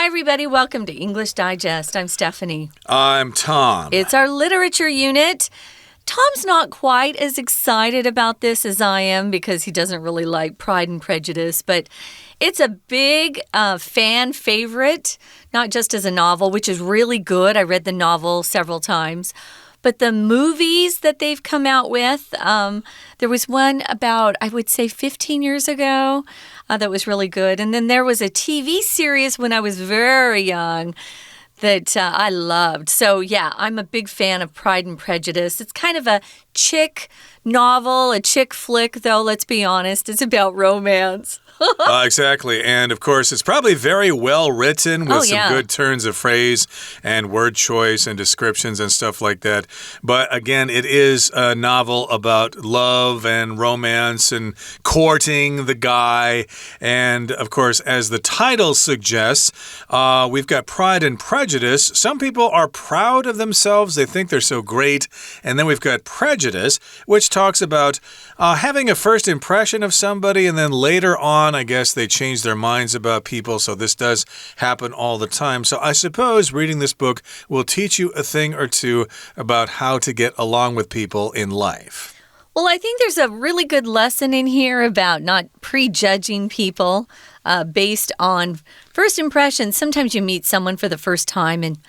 Hi, everybody. Welcome to English Digest. I'm Stephanie. I'm Tom. It's our literature unit. Tom's not quite as excited about this as I am because he doesn't really like Pride and Prejudice, but it's a big fan favorite, not just as a novel, which is really good. I read the novel several times. But the movies that they've come out with, there was one about, I would say, 15 years ago that was really good. And then there was a TV series when I was very young that I loved. So, yeah, I'm a big fan of Pride and Prejudice. It's kind of a chick novel, a chick flick, though, let's be honest. It's about romance. Exactly. And, of course, it's probably very well written with some good turns of phrase and word choice and descriptions and stuff like that. But, again, it is a novel about love and romance and courting the guy. And, of course, as the title suggests, we've got Pride and Prejudice. Some people are proud of themselves. They think they're so great. And then we've got Prejudice, which talks about having a first impression of somebody and then later on, I guess they change their minds about people, so this does happen all the time. So I suppose reading this book will teach you a thing or two about how to get along with people in life. Well, I think there's a really good lesson in here about not prejudging people based on first impressions. Sometimes you meet someone for the first time and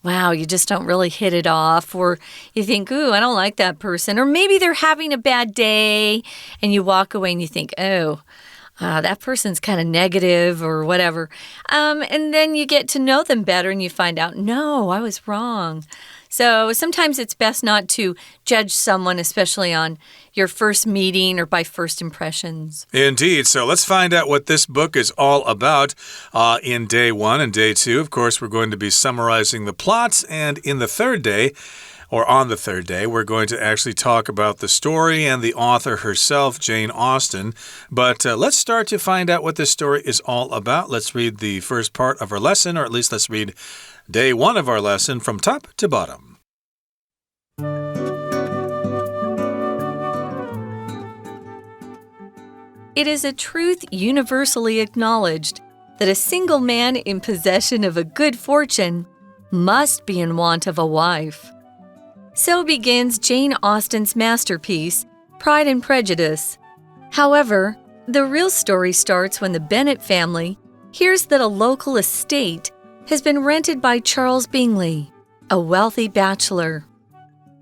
wow, you just don't really hit it off, or you think, ooh, I don't like that person, or maybe they're having a bad day and you walk away and you think, oh, that person's kind of negative or whatever. And then you get to know them better and you find out, no, I was wrong. So sometimes it's best not to judge someone, especially on your first meeting or by first impressions. Indeed. So let's find out what this book is all about in day 1 and day 2. Of course, we're going to be summarizing the plots, and in the third day, or on the third day, we're going to actually talk about the story and the author herself, Jane Austen. But let's start to find out what this story is all about. Let's read the first part of our lesson, or at least let's read day 1 of our lesson from top to bottom. It is a truth universally acknowledged that a single man in possession of a good fortune must be in want of a wife. So begins Jane Austen's masterpiece, Pride and Prejudice. However, the real story starts when the Bennet family hears that a local estate has been rented by Charles Bingley, a wealthy bachelor.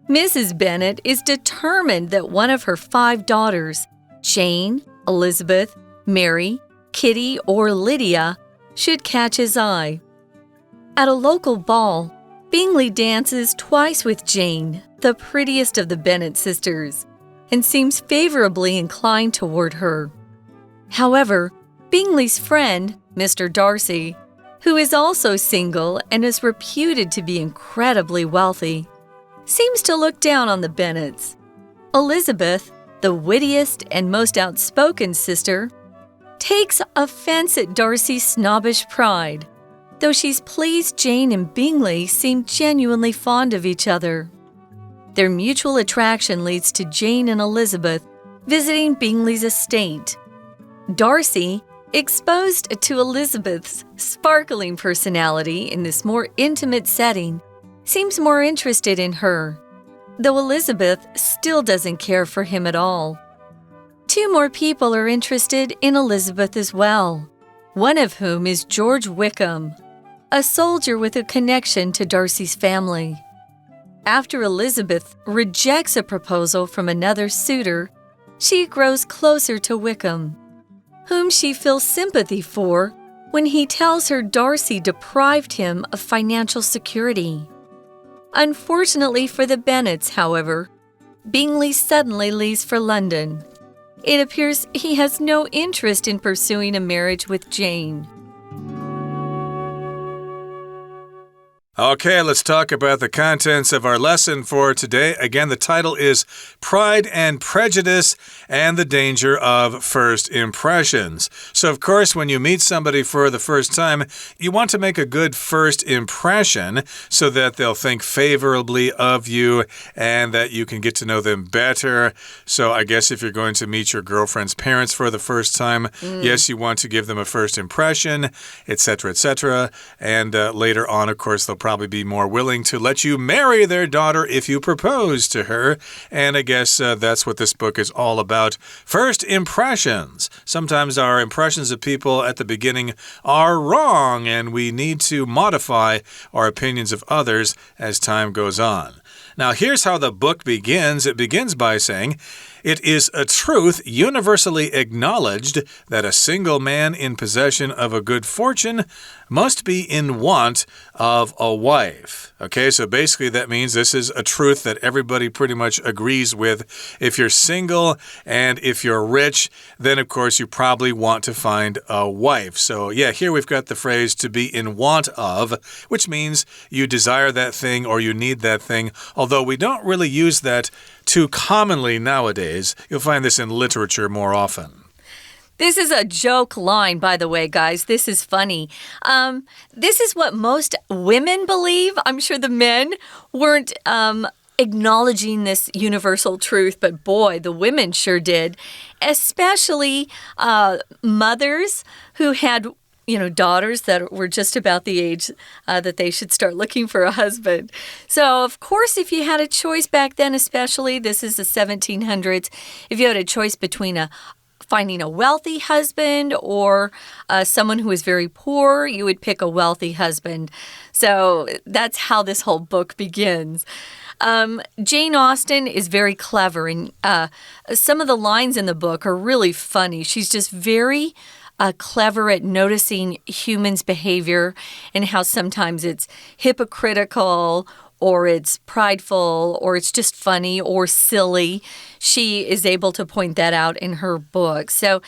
Mrs. Bennet is determined that one of her 5 daughters, Jane, Elizabeth, Mary, Kitty, or Lydia, should catch his eye. At a local ball, Bingley dances twice with Jane, the prettiest of the Bennet sisters, and seems favorably inclined toward her. However, Bingley's friend, Mr. Darcy, who is also single and is reputed to be incredibly wealthy, seems to look down on the Bennets. Elizabeth, the wittiest and most outspoken sister, takes offense at Darcy's snobbish pride, though she's pleased Jane and Bingley seem genuinely fond of each other. Their mutual attraction leads to Jane and Elizabeth visiting Bingley's estate. Darcy, exposed to Elizabeth's sparkling personality in this more intimate setting, seems more interested in her, though Elizabeth still doesn't care for him at all. 2 more people are interested in Elizabeth as well, one of whom is George Wickham, a soldier with a connection to Darcy's family. After Elizabeth rejects a proposal from another suitor, she grows closer to Wickham, whom she feels sympathy for when he tells her Darcy deprived him of financial security. Unfortunately for the Bennets, however, Bingley suddenly leaves for London. It appears he has no interest in pursuing a marriage with Jane. Okay, let's talk about the contents of our lesson for today. Again, the title is Pride and Prejudice and the Danger of First Impressions. So, of course, when you meet somebody for the first time, you want to make a good first impression so that they'll think favorably of you and that you can get to know them better. So, I guess if you're going to meet your girlfriend's parents for the first time, yes, you want to give them a first impression, etc., etc. And later on, of course, they'll probably be more willing to let you marry their daughter if you propose to her. And I guess that's what this book is all about. First impressions. Sometimes our impressions of people at the beginning are wrong, and we need to modify our opinions of others as time goes on. Now, here's how the book begins. It begins by saying, "It is a truth universally acknowledged that a single man in possession of a good fortune must be in want of a wife." Okay, so basically that means this is a truth that everybody pretty much agrees with. If you're single and if you're rich, then of course you probably want to find a wife. So yeah, here we've got the phrase to be in want of, which means you desire that thing or you need that thing, although we don't really use that too commonly nowadays. You'll find this in literature more often. This is a joke line, by the way, guys. This is funny. This is what most women believe. I'm sure the men weren't acknowledging this universal truth, but boy, the women sure did. Especially mothers who had daughters that were just about the age that they should start looking for a husband. So, of course, if you had a choice back then, especially, this is the 1700s, if you had a choice between finding a wealthy husband or someone who is very poor, you would pick a wealthy husband. So that's how this whole book begins. Jane Austen is very clever, and some of the lines in the book are really funny. She's just very clever at noticing humans' behavior and how sometimes it's hypocritical or it's prideful, or it's just funny or silly. She is able to point that out in her book. So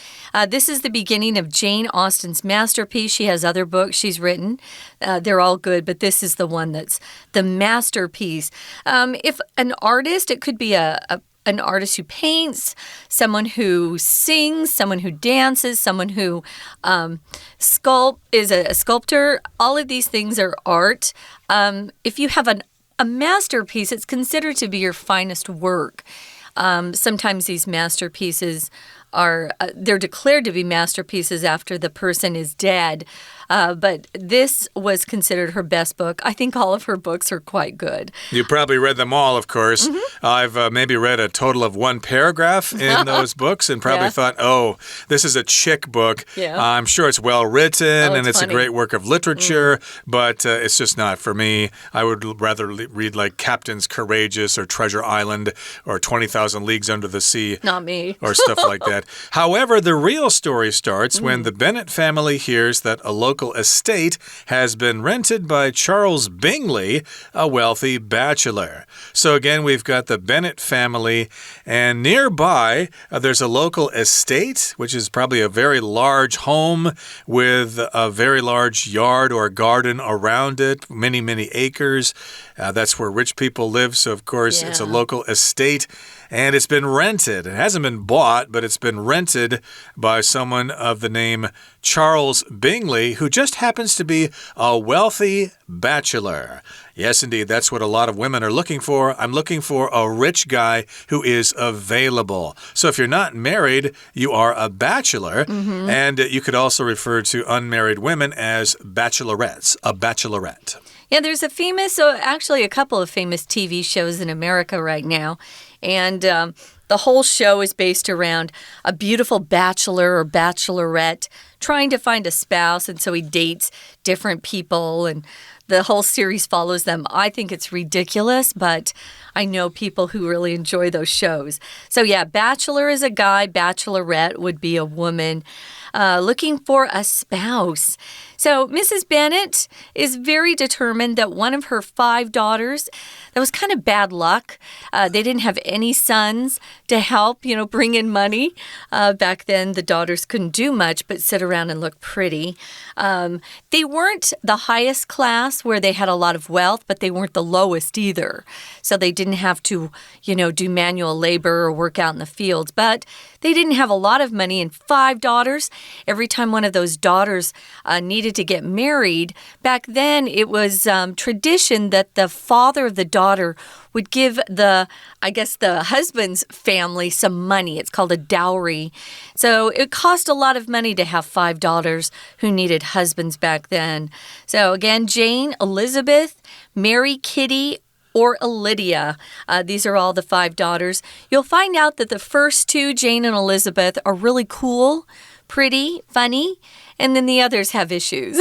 this is the beginning of Jane Austen's masterpiece. She has other books she's written. They're all good, but this is the one that's the masterpiece. If an artist, it could be an artist who paints, someone who sings, someone who dances, someone who is a sculptor. All of these things are art. If you have a masterpiece, it's considered to be your finest work. Sometimes these masterpieces they're declared to be masterpieces after the person is dead. But this was considered her best book. I think all of her books are quite good. You probably read them all, of course. I've maybe read a total of one paragraph in those books and probably thought, oh, this is a chick book. Yeah. I'm sure it's well written and it's funny. A great work of literature, but it's just not for me. I would rather read like Captains Courageous or Treasure Island or 20,000 Leagues Under the Sea. Not me. Or stuff like that. However, the real story starts when the Bennet family hears that a local estate has been rented by Charles Bingley, a wealthy bachelor. So again, we've got the Bennet family, and nearby there's a local estate, which is probably a very large home with a very large yard or garden around it, many, many acres. That's where rich people live, so of course it's a local estate. And it's been rented. It hasn't been bought, but it's been rented by someone of the name Charles Bingley, who just happens to be a wealthy bachelor. Yes, indeed, that's what a lot of women are looking for. I'm looking for a rich guy who is available. So if you're not married, you are a bachelor. And you could also refer to unmarried women as bachelorettes, a bachelorette. Yeah, there's actually a couple of famous TV shows in America right now. And the whole show is based around a beautiful bachelor or bachelorette trying to find a spouse. And so he dates different people and the whole series follows them. I think it's ridiculous, but I know people who really enjoy those shows. So yeah, bachelor is a guy, bachelorette would be a woman looking for a spouse. So Mrs. Bennet is very determined that one of her 5 daughters, that was kind of bad luck. They didn't have any sons to help, bring in money. Back then, the daughters couldn't do much but sit around and look pretty. They weren't the highest class. class where they had a lot of wealth, but they weren't the lowest either. So they didn't have to, do manual labor or work out in the fields. But they didn't have a lot of money, and 5 daughters, every time one of those daughters needed to get married, back then it was tradition that the father of the daughter would give the husband's family some money. It's called a dowry. So it cost a lot of money to have 5 daughters who needed husbands back then. So again, Jane, Elizabeth, Mary, Kitty, or Lydia. These are all the 5 daughters. You'll find out that the first 2, Jane and Elizabeth, are really cool, pretty, funny, and then the others have issues.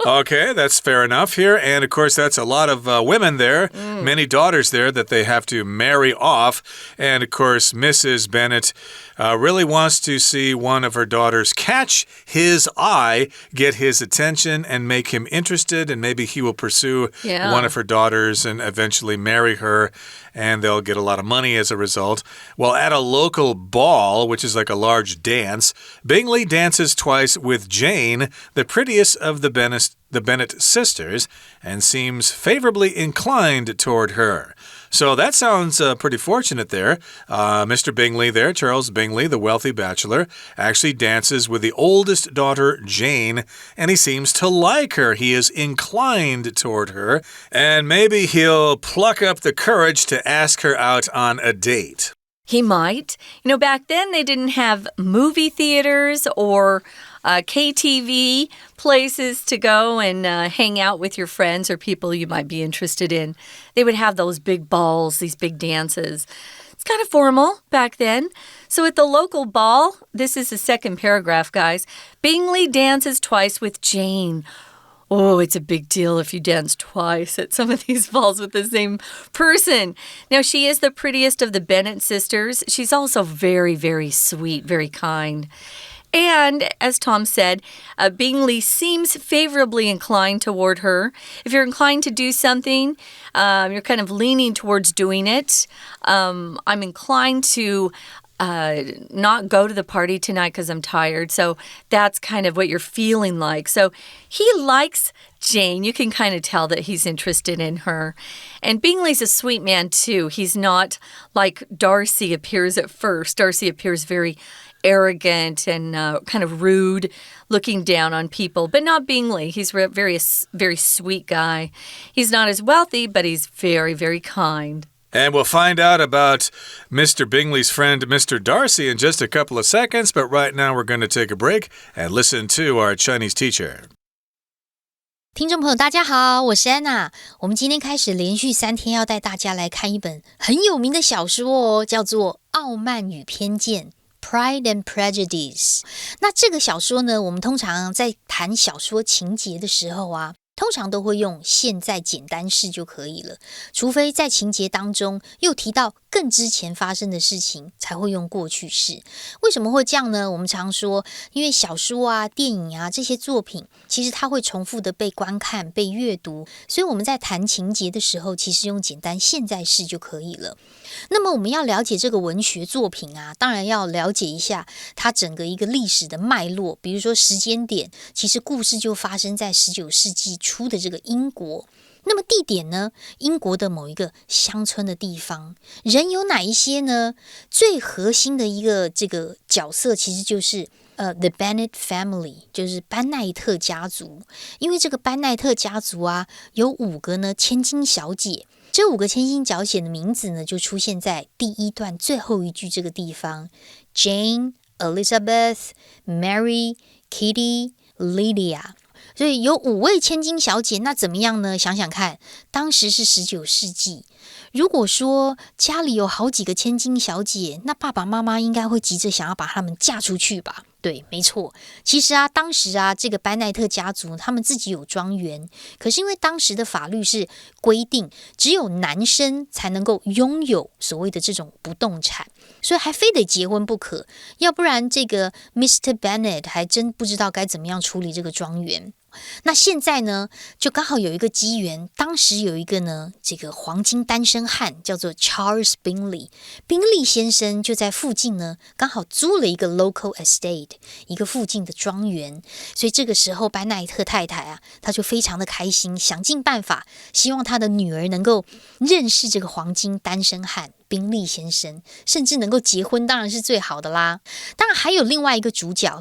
Okay, that's fair enough here. And of course, that's a lot of women there, many daughters there that they have to marry off. And of course, Mrs. Bennet really wants to see one of her daughters catch his eye, get his attention, and make him interested. And maybe he will pursue one of her daughters and eventually marry her. And they'll get a lot of money as a result. Well, at a local ball, which is like a large dance, Bingley dances twice with Jane, the prettiest of the Bennet sisters, and seems favorably inclined toward her. So that sounds pretty fortunate there. Mr. Bingley there, Charles Bingley, the wealthy bachelor, actually dances with the oldest daughter, Jane, and he seems to like her. He is inclined toward her, and maybe he'll pluck up the courage to ask her out on a date. He might. Back then they didn't have movie theaters or KTV places to go and hang out with your friends or people you might be interested in. They would have those big balls, these big dances. It's kind of formal back then. So at the local ball, this is the second paragraph, guys. Bingley dances twice with Jane. Oh, it's a big deal if you dance twice at some of these balls with the same person. Now, she is the prettiest of the Bennet sisters. She's also very, very sweet, very kind. And, as Tom said, Bingley seems favorably inclined toward her. If you're inclined to do something, you're kind of leaning towards doing it. I'm inclined to not go to the party tonight because I'm tired. So that's kind of what you're feeling like. So he likes Jane. You can kind of tell that he's interested in her. And Bingley's a sweet man, too. He's not like Darcy appears at first. Darcy appears very arrogant and kind of rude, looking down on people, but not Bingley. He's a very, very sweet guy. He's not as wealthy, but he's very, very kind. And we'll find out about Mr. Bingley's friend, Mr. Darcy, in just a couple of seconds. But right now, we're going to take a break and listen to our Chinese teacher. 听众朋友大家好，我是安娜。我们今天开始连续3天要带大家来看一本很有名的小说哦，叫做《傲慢与偏见》Pride and Prejudice。 那这个小说呢，我们通常在谈小说情节的时候啊，通常都会用现在简单式就可以了，除非在情节当中又提到更之前发生的事情，才会用过去式。为什么会这样呢？我们常说，因为小说啊、电影啊这些作品，其实它会重复的被观看、被阅读，所以我们在谈情节的时候，其实用简单现在式就可以了。那么我们要了解这个文学作品啊，当然要了解一下它整个一个历史的脉络，比如说时间点，其实故事就发生在19世纪初的这个英国。那么地点呢？英国的某一个乡村的地方，人有哪一些呢？最核心的一个这个角色其实就是The Bennet Family， 就是班奈特家族。因为这个班奈特家族啊，有5个呢千金小姐。这5个千金小姐的名字呢，就出现在第1段最后一句这个地方 ：Jane, Elizabeth, Mary, Kitty, Lydia。所以有5位千金小姐，那怎么样呢？想想看，当时是19世纪，如果说家里有好几个千金小姐，那爸爸妈妈应该会急着想要把她们嫁出去吧？对，没错。其实啊，当时啊，这个班奈特家族他们自己有庄园，可是因为当时的法律是规定，只有男生才能够拥有所谓的这种不动产，所以还非得结婚不可，要不然这个 Mr. Bennet 还真不知道该怎么样处理这个庄园。那现在呢，就刚好有一个机缘，当时有一个呢，这个黄金单身汉叫做 Charles Bingley， 宾利先生就在附近呢，刚好租了一个 local estate， 一个附近的庄园。所以这个时候，班奈特太太啊，她就非常的开心，想尽办法，希望她的女儿能够认识这个黄金单身汉宾利先生，甚至能够结婚，当然是最好的啦。当然还有另外一个主角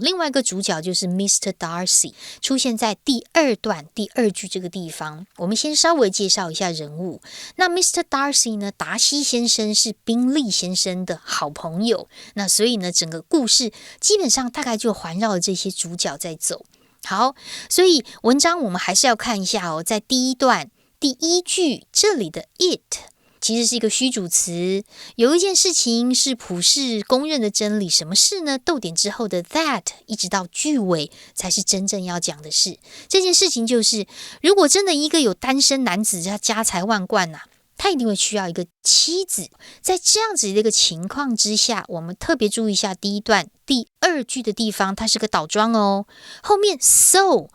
就是 Mr. Darcy， 出现在第二段第二句这个地方。我们先稍微介绍一下人物。那 Mr. Darcy 呢，达西先生是宾利先生的好朋友，那所以呢，整个故事基本上大概就环绕着这些主角在走。好，所以文章我们还是要看一下哦，在第一段第一句这里的 it其实是一个虚主词，有一件事情是普世公认的真理，什么事呢？逗点之后的 that 一直到句尾才是真正要讲的事。这件事情就是，如果真的一个有单身男子他家财万贯啊，他一定会需要一个妻子。在这样子的一个情况之下，我们特别注意一下第一段第二句的地方，它是个倒装哦。后面 so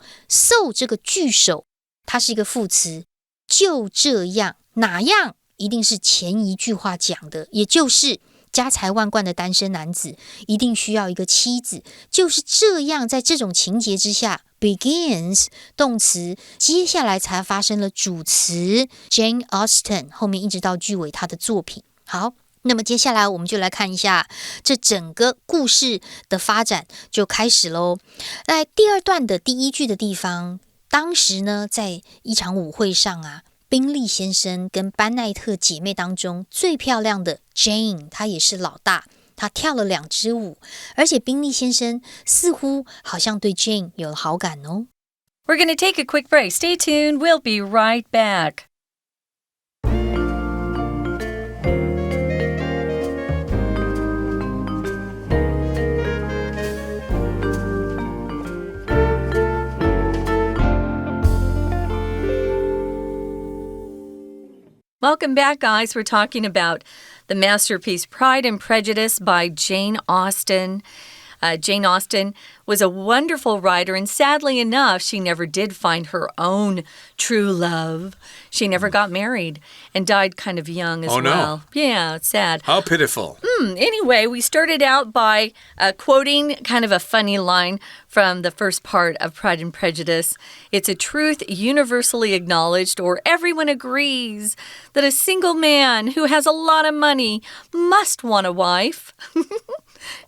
这个句首，它是一个副词，就这样，哪样？一定是前一句话讲的，也就是家财万贯的单身男子一定需要一个妻子。就是这样，在这种情节之下 begins 动词，接下来才发生了主词 Jane Austen， 后面一直到句尾他的作品。好，那么接下来我们就来看一下这整个故事的发展就开始咯。在第二段的第一句的地方，当时呢，在一场舞会上啊，宾利先生跟班奈特姐妹当中最漂亮的 Jane， 她也是老大，她跳了2支舞，而且宾利先生似乎好像对 Jane 有了好感哦。We're going to take a quick break. Stay tuned. We'll be right back. Welcome back, guys. We're talking about the masterpiece Pride and Prejudice by Jane Austen. Jane Austen was a wonderful writer, and sadly enough, she never did find her own true love. She never got married and died kind of young as well. No. Yeah, it's sad. How pitiful. Anyway, we started out by quoting kind of a funny line from the first part of Pride and Prejudice. It's a truth universally acknowledged, or everyone agrees, that a single man who has a lot of money must want a wife.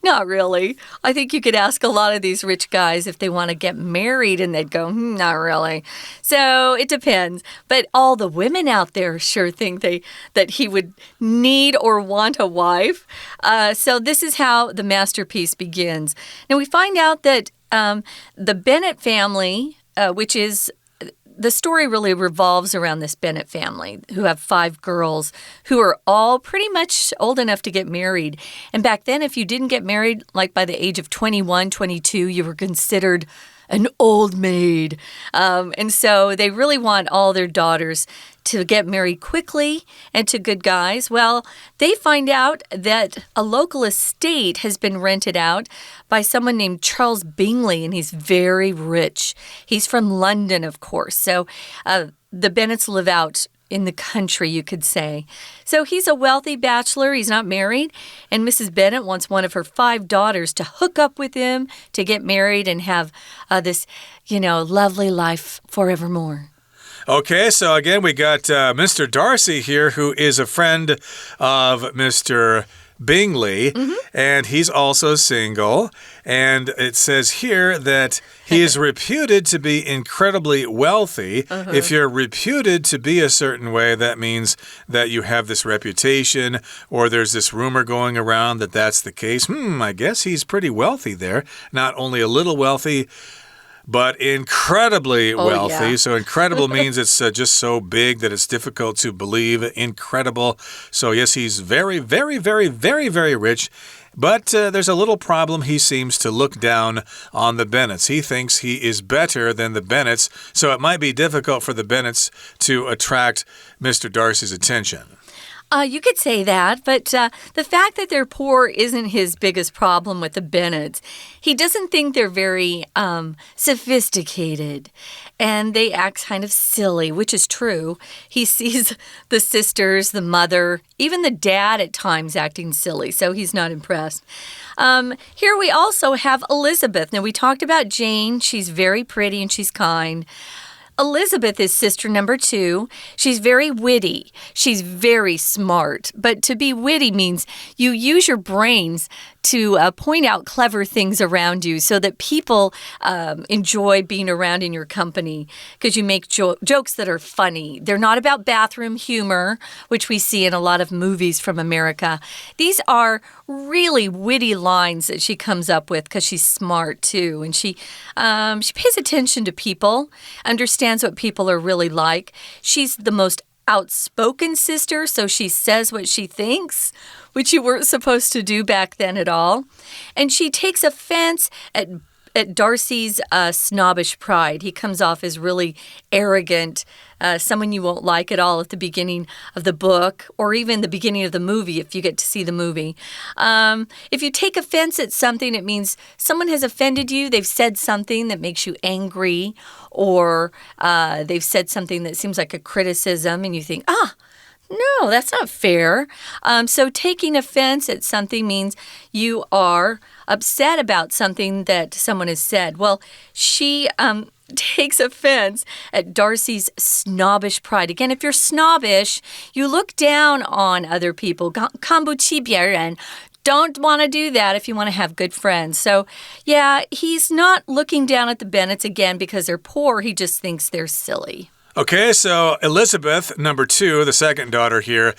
Not really. I think you could ask a lot of these rich guys if they want to get married, and they'd go, not really. So it depends. But all the women out there sure think that he would need or want a wife. So this is how the masterpiece begins. Now we find out that the Bennet family, which is... The story really revolves around this Bennet family, who have 5 girls who are all pretty much old enough to get married. And back then, if you didn't get married, like by the age of 21, 22, you were considered an old maid. And so they really want all their daughters to get married quickly and to good guys. Well, they find out that a local estate has been rented out by someone named Charles Bingley, and he's very rich. He's from London, of course. So the Bennets live out in the country, you could say. So he's a wealthy bachelor. He's not married. And Mrs. Bennet wants one of her 5 daughters to hook up with him, to get married and have this, lovely life forevermore. Okay, so again, we got Mr. Darcy here, who is a friend of Mr. Bingley, and he's also single. And it says here that he is reputed to be incredibly wealthy. If you're reputed to be a certain way, that means that you have this reputation, or there's this rumor going around that that's the case. I guess he's pretty wealthy there. Not only a little wealthy, but incredibly wealthy. Yeah. So incredible means it's just so big that it's difficult to believe. Incredible. So yes, he's very, very, very, very, very rich. But there's a little problem. He seems to look down on the Bennets. He thinks he is better than the Bennets. So it might be difficult for the Bennets to attract Mr. Darcy's attention. You could say that, but the fact that they're poor isn't his biggest problem with the Bennets. He doesn't think they're very sophisticated, and they act kind of silly, which is true. He sees the sisters, the mother, even the dad at times acting silly, so he's not impressed. Here we also have Elizabeth. Now, we talked about Jane. She's very pretty and she's kind. Elizabeth is sister number 2. She's very witty. She's very smart. But to be witty means you use your brains to point out clever things around you so that people enjoy being around in your company because you make jokes that are funny. They're not about bathroom humor, which we see in a lot of movies from America. These are really witty lines that she comes up with because she's smart too. And she pays attention to people, understands what people are really like. She's the most outspoken sister, so she says what she thinks, which you weren't supposed to do back then at all. And she takes offense at Darcy's snobbish pride. He comes off as really arrogant, someone you won't like at all at the beginning of the book, or even the beginning of the movie if you get to see the movie. If you take offense at something, it means someone has offended you. They've said something that makes you angry, or they've said something that seems like a criticism, and you think, no, that's not fair. So taking offense at something means you are upset about something that someone has said. Well, she takes offense at Darcy's snobbish pride. Again, if you're snobbish, you look down on other people. 看不起别人. Don't want to do that if you want to have good friends. So, yeah, he's not looking down at the Bennets again because they're poor. He just thinks they're silly. Okay, so Elizabeth, number 2, the second daughter here,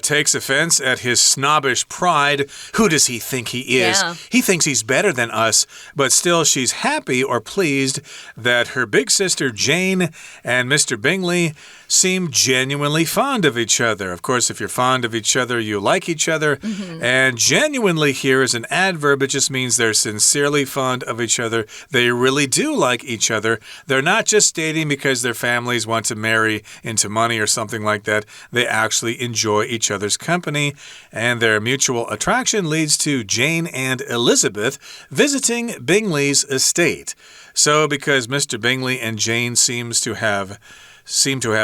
takes offense at his snobbish pride. Who does he think he is? Yeah. He thinks he's better than us, but still she's happy or pleased that her big sister Jane and Mr. Bingley seem genuinely fond of each other. Of course, if you're fond of each other, you like each other. And genuinely here is an adverb. It just means they're sincerely fond of each other. They really do like each other. They're not just dating because their families want to marry into money or something like that. They actually enjoy each other's company, and their mutual attraction leads to Jane and Elizabeth visiting Bingley's estate. So because Mr. Bingley and Jane seem to have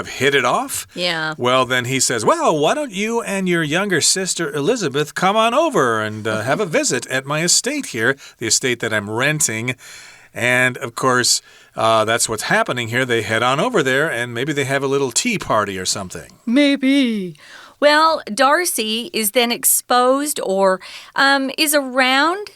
hit it off. Yeah. Well, then he says, well, why don't you and your younger sister Elizabeth come on over and have a visit at my estate here, the estate that I'm renting. And, of course, that's what's happening here. They head on over there, and maybe they have a little tea party or something. Maybe. Well, Darcy is then exposed or is around,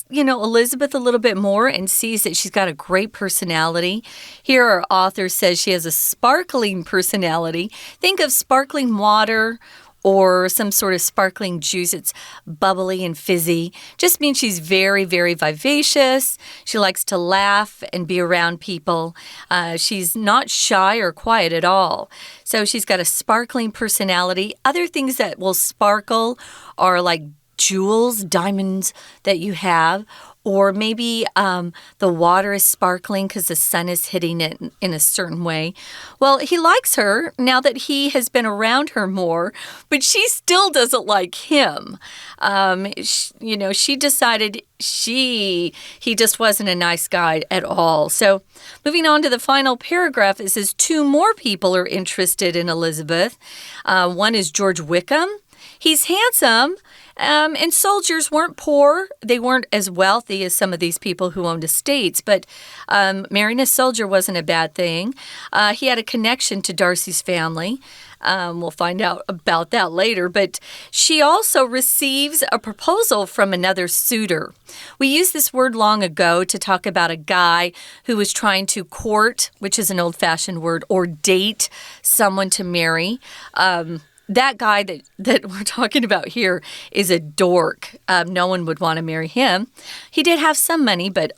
Elizabeth a little bit more and sees that she's got a great personality. Here our author says she has a sparkling personality. Think of sparkling water or some sort of sparkling juice. It's bubbly and fizzy. Just means she's very, very vivacious. She likes to laugh and be around people. She's not shy or quiet at all. So she's got a sparkling personality. Other things that will sparkle are like jewels, diamonds that you have. Or maybe the water is sparkling because the sun is hitting it in a certain way. Well, he likes her now that he has been around her more, but she still doesn't like him. She decided he just wasn't a nice guy at all. So moving on to the final paragraph, it says 2 more people are interested in Elizabeth. One is George Wickham. He's handsome. And soldiers weren't poor. They weren't as wealthy as some of these people who owned estates, but marrying a soldier wasn't a bad thing. He had a connection to Darcy's family. We'll find out about that later, but she also receives a proposal from another suitor. We used this word long ago to talk about a guy who was trying to court, which is an old-fashioned word, or date someone to marry. That guy that we're talking about here is a dork. No one would want to marry him. He did have some money, but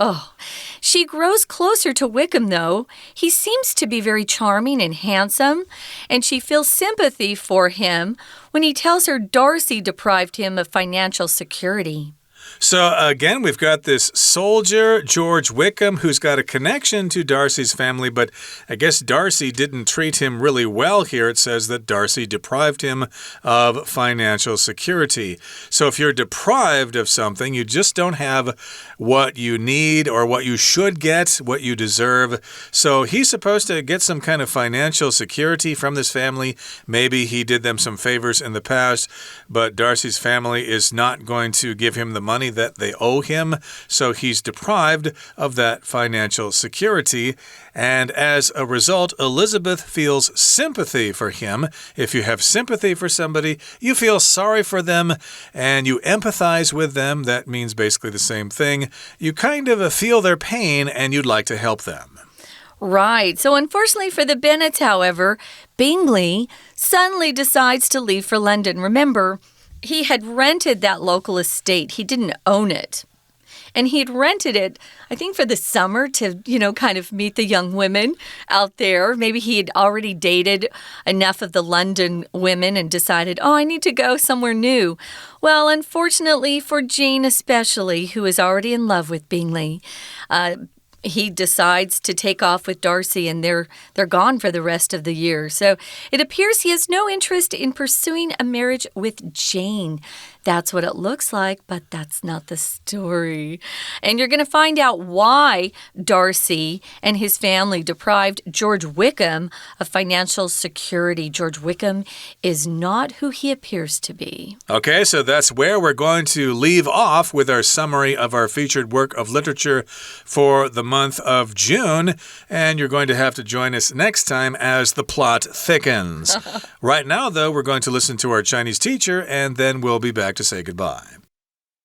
She grows closer to Wickham, though. He seems to be very charming and handsome, and she feels sympathy for him when he tells her Darcy deprived him of financial security. So again, we've got this soldier, George Wickham, who's got a connection to Darcy's family, but I guess Darcy didn't treat him really well here. It says that Darcy deprived him of financial security. So if you're deprived of something, you just don't have what you need or what you should get, what you deserve. So he's supposed to get some kind of financial security from this family. Maybe he did them some favors in the past, but Darcy's family is not going to give him the money that they owe him, so he's deprived of that financial security. And as a result, Elizabeth feels sympathy for him. If you have sympathy for somebody, you feel sorry for them and you empathize with them. That means basically the same thing. You kind of feel their pain and you'd like to help them. Right. So unfortunately for the Bennets, however, Bingley suddenly decides to leave for London. Remember, he had rented that local estate. He didn't own it. And he had rented it, I think, for the summer to, kind of meet the young women out there. Maybe he had already dated enough of the London women and decided, I need to go somewhere new. Well, unfortunately for Jane especially, who is already in love with Bingley, he decides to take off with Darcy, and they're gone for the rest of the year. So it appears he has no interest in pursuing a marriage with Jane. That's what it looks like, but that's not the story. And you're going to find out why Darcy and his family deprived George Wickham of financial security. George Wickham is not who he appears to be. Okay, so that's where we're going to leave off with our summary of our featured work of literature for the month of June. And you're going to have to join us next time as the plot thickens. Right now, though, we're going to listen to our Chinese teacher, and then we'll be back to say goodbye.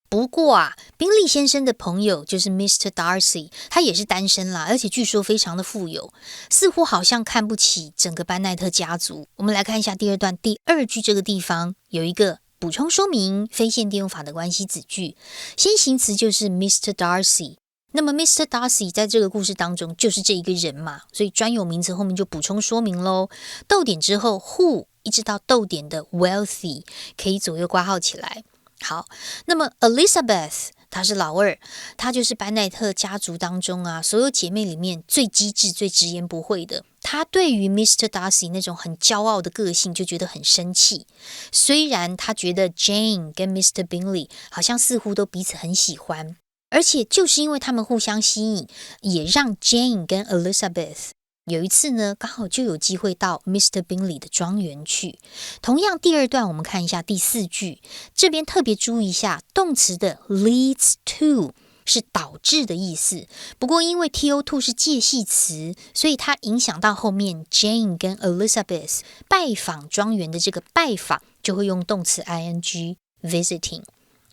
不过啊，宾利先生的朋友就是 Mr. Darcy， 他也是单身啦，而且据说非常的富有，似乎好像看不起整个班奈特家族。我们来看一下第二段第二句，这个地方有一个补充说明非限定用法的关系子句，先行词就是 Mr. Darcy。那么 Mr. Darcy 在这个故事当中就是这一个人嘛，所以专有名词后面就补充说明咯。逗点之后 who 一直到逗点的 wealthy 可以左右挂号起来。好，那么 Elizabeth 她是老二，她就是班奈特家族当中啊所有姐妹里面最机智最直言不讳的。她对于 Mr. Darcy 那种很骄傲的个性就觉得很生气，虽然她觉得 Jane 跟 Mr. Bingley 好像似乎都彼此很喜欢，而且就是因为他们互相吸引，也让 Jane 跟 Elizabeth有一次呢，刚好就有机会到 Mr. Bingley 的庄园去。同样第二段我们看一下第四句，这边特别注意一下动词的 leads to 是导致的意思，不过因为 to 是介系词，所以它影响到后面 Jane 跟 Elizabeth 拜访庄园的这个拜访就会用动词 ing visiting。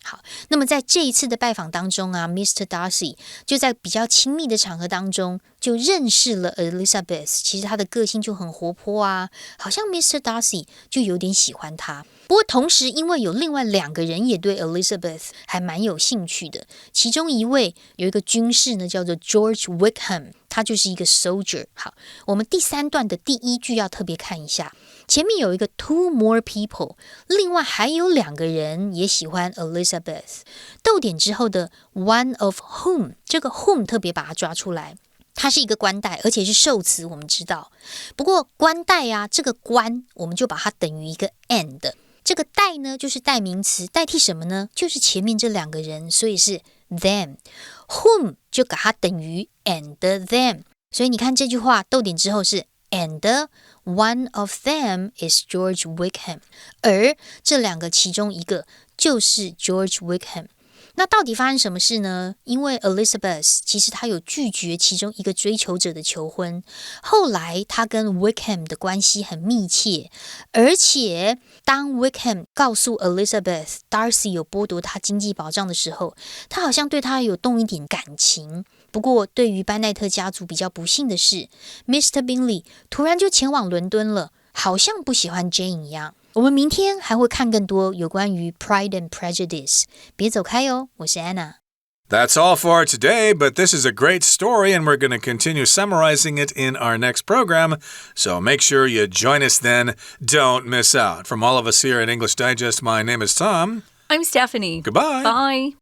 好，那么在这一次的拜访当中啊 Mr. Darcy 就在比较亲密的场合当中就认识了 Elizabeth， 其实她的个性就很活泼啊，好像 Mr. Darcy 就有点喜欢她。不过同时因为有另外两个人也对 Elizabeth 还蛮有兴趣的，其中一位有一个军士呢叫做 George Wickham， 他就是一个 soldier。 好，我们第三段的第一句要特别看一下，前面有一个 two more people， 另外还有两个人也喜欢 Elizabeth， 逗点之后的 one of whom， 这个 whom 特别把它抓出来，它是一个冠带，而且是受词，我们知道。不过冠带啊，这个冠我们就把它等于一个 and， 这个带呢就是代名词，代替什么呢？就是前面这两个人，所以是 them。 whom 就把它等于 and them， 所以你看这句话逗点之后是 and one of them is George Wickham， 而这两个其中一个就是 George Wickham。那到底发生什么事呢？因为 Elizabeth 其实她有拒绝其中一个追求者的求婚，后来她跟 Wickham 的关系很密切，而且当 Wickham 告诉 Elizabeth Darcy 有剥夺她经济保障的时候，她好像对她有动一点感情。不过对于班奈特家族比较不幸的是 Mr. Bingley 突然就前往伦敦了，好像不喜欢 Jane 一样。我们明天还会看更多有关于 Pride and Prejudice， 别走开哦，我是 Anna。 That's all for today, but this is a great story and we're going to continue summarizing it in our next program, so make sure you join us then. Don't miss out. From all of us here at English Digest, my name is Tom. I'm Stephanie. Goodbye. Bye.